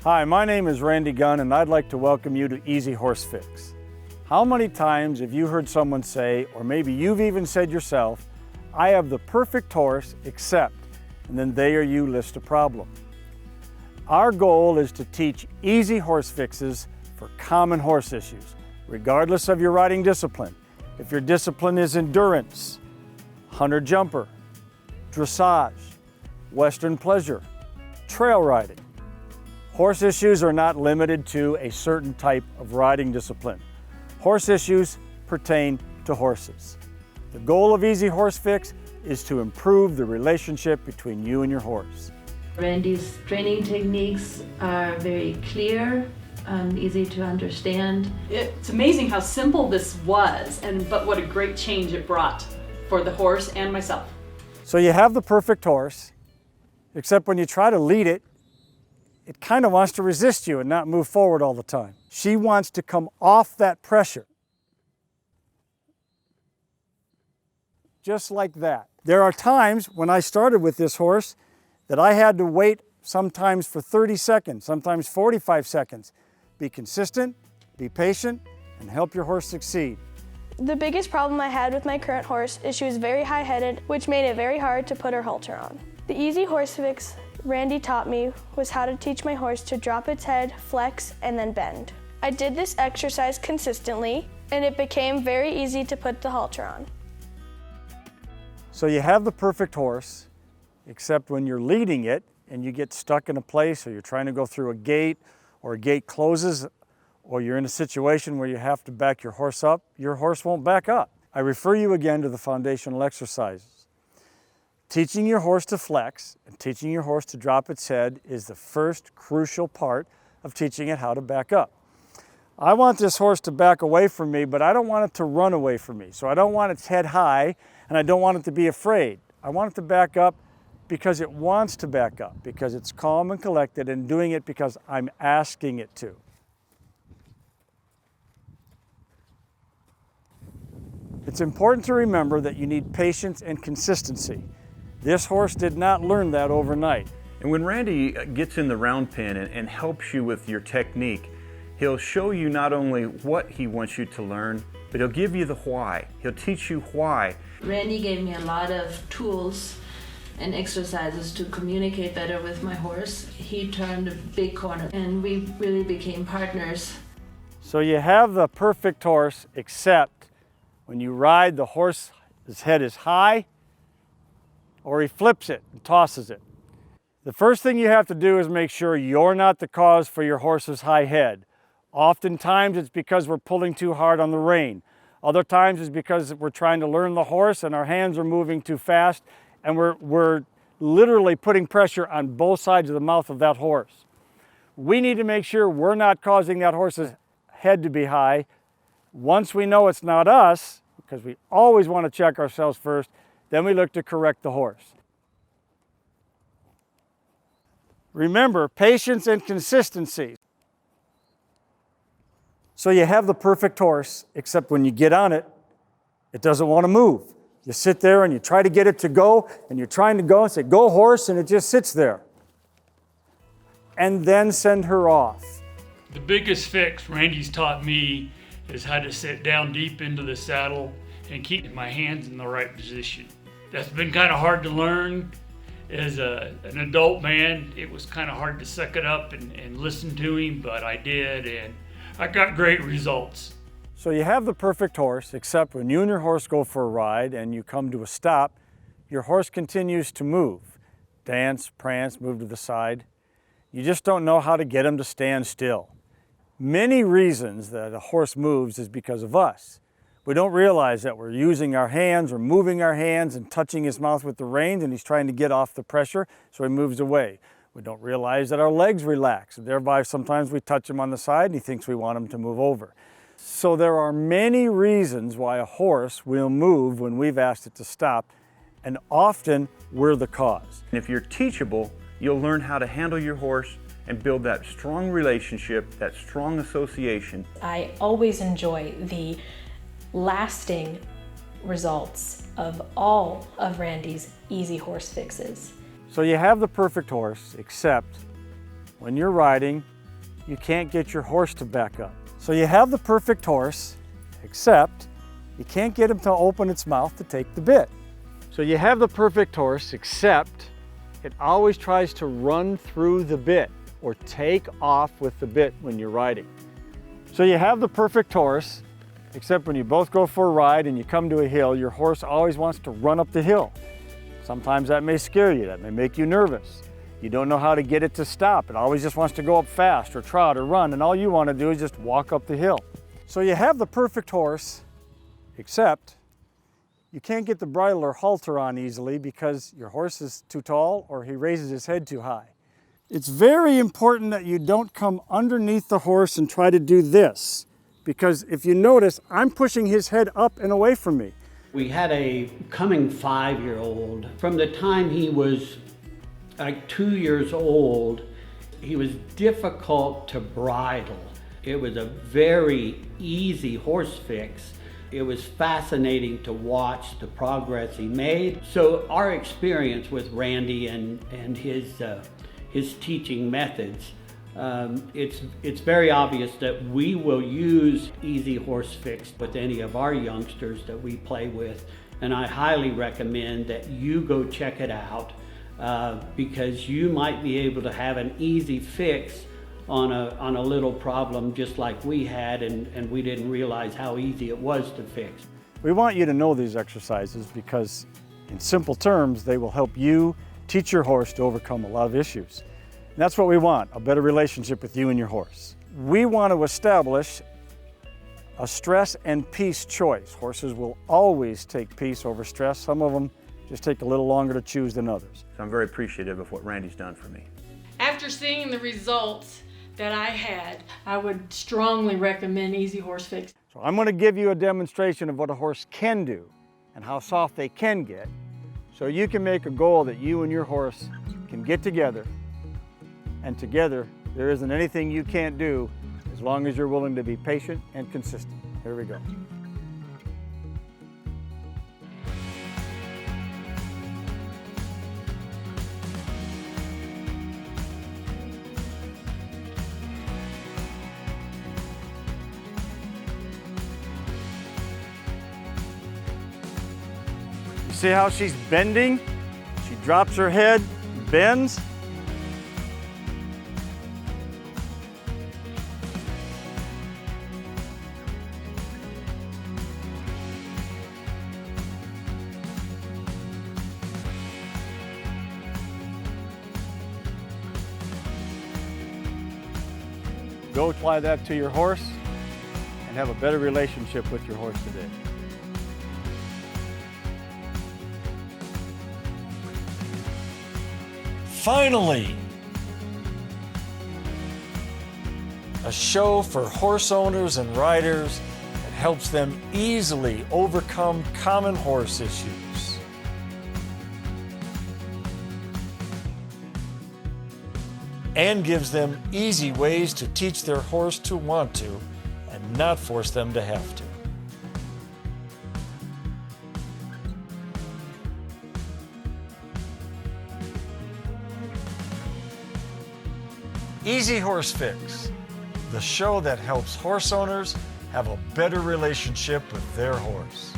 Hi, my name is Randy Gunn and I'd like to welcome you to EasyHorseFix. How many times have you heard someone say, or maybe you've even said yourself, I have the perfect horse except, and then they or you list a problem. Our goal is to teach easy horse fixes for common horse issues, regardless of your riding discipline. If your discipline is endurance, hunter jumper, dressage, western pleasure, trail riding. Horse issues are not limited to a certain type of riding discipline. Horse issues pertain to horses. The goal of EasyHorseFix is to improve the relationship between you and your horse. Randy's training techniques are very clear and easy to understand. It's amazing how simple this was, but what a great change it brought for the horse and myself. So you have the perfect horse, except when you try to lead it, it kind of wants to resist you and not move forward all the time. She wants to come off that pressure. Just like that. There are times when I started with this horse that I had to wait sometimes for 30 seconds, sometimes 45 seconds. Be consistent, be patient, and help your horse succeed. The biggest problem I had with my current horse is she was very high-headed, which made it very hard to put her halter on. The EasyHorseFix Randy taught me was how to teach my horse to drop its head, flex, and then bend. I did this exercise consistently, and it became very easy to put the halter on. So you have the perfect horse, except when you're leading it and you get stuck in a place, or you're trying to go through a gate, or a gate closes, or you're in a situation where you have to back your horse up, your horse won't back up. I refer you again to the foundational exercises. Teaching your horse to flex and teaching your horse to drop its head is the first crucial part of teaching it how to back up. I want this horse to back away from me, but I don't want it to run away from me. So I don't want its head high, and I don't want it to be afraid. I want it to back up because it wants to back up, because it's calm and collected and doing it because I'm asking it to. It's important to remember that you need patience and consistency. This horse did not learn that overnight. And when Randy gets in the round pen and helps you with your technique, he'll show you not only what he wants you to learn, but he'll give you the why. He'll teach you why. Randy gave me a lot of tools and exercises to communicate better with my horse. He turned a big corner and we really became partners. So you have the perfect horse, except when you ride, the horse's head is high, or he flips it and tosses it. The first thing you have to do is make sure you're not the cause for your horse's high head. Oftentimes it's because we're pulling too hard on the rein. Other times it's because we're trying to learn the horse and our hands are moving too fast, and we're literally putting pressure on both sides of the mouth of that horse. We need to make sure we're not causing that horse's head to be high. Once we know it's not us, because we always want to check ourselves first, then we look to correct the horse. Remember, patience and consistency. So you have the perfect horse, except when you get on it, it doesn't want to move. You sit there and you try to get it to go, and you're trying to go and say, go horse, and it just sits there. And then send her off. The biggest fix Randy's taught me is how to sit down deep into the saddle and keep my hands in the right position. That's been kind of hard to learn. As an adult man, it was kind of hard to suck it up and listen to him, but I did, and I got great results. So you have the perfect horse, except when you and your horse go for a ride and you come to a stop, your horse continues to move. Dance, prance, move to the side. You just don't know how to get him to stand still. Many reasons that a horse moves is because of us. We don't realize that we're using our hands or moving our hands and touching his mouth with the reins, and he's trying to get off the pressure, so he moves away. We don't realize that our legs relax, and thereby sometimes we touch him on the side and he thinks we want him to move over. So there are many reasons why a horse will move when we've asked it to stop, and often we're the cause. And if you're teachable, you'll learn how to handle your horse and build that strong relationship, that strong association. I always enjoy the lasting results of all of Randy's easy horse fixes. So you have the perfect horse, except when you're riding, you can't get your horse to back up. So you have the perfect horse, except you can't get him to open its mouth to take the bit. So you have the perfect horse, except it always tries to run through the bit or take off with the bit when you're riding. So you have the perfect horse, except when you both go for a ride and you come to a hill, your horse always wants to run up the hill. Sometimes that may scare you, that may make you nervous. You don't know how to get it to stop. It always just wants to go up fast or trot or run, and all you want to do is just walk up the hill. So you have the perfect horse, except you can't get the bridle or halter on easily because your horse is too tall or he raises his head too high. It's very important that you don't come underneath the horse and try to do this, because if you notice, I'm pushing his head up and away from me. We had a coming 5-year-old. From the time he was like 2 years old, he was difficult to bridle. It was a very easy horse fix. It was fascinating to watch the progress he made. So our experience with Randy and his teaching methods, it's very obvious that we will use EasyHorseFix with any of our youngsters that we play with, and I highly recommend that you go check it out because you might be able to have an easy fix on a little problem just like we had, and we didn't realize how easy it was to fix. We want you to know these exercises because, in simple terms, they will help you teach your horse to overcome a lot of issues. And that's what we want, a better relationship with you and your horse. We want to establish a stress and peace choice. Horses will always take peace over stress. Some of them just take a little longer to choose than others. So I'm very appreciative of what Randy's done for me. After seeing the results that I had, I would strongly recommend EasyHorseFix. So I'm going to give you a demonstration of what a horse can do and how soft they can get, so you can make a goal that you and your horse can get together, and together there isn't anything you can't do as long as you're willing to be patient and consistent. Here we go. See how she's bending? She drops her head, bends. Go apply that to your horse and have a better relationship with your horse today. Finally, a show for horse owners and riders that helps them easily overcome common horse issues. And gives them easy ways to teach their horse to want to and not force them to have to. EasyHorseFix, the show that helps horse owners have a better relationship with their horse.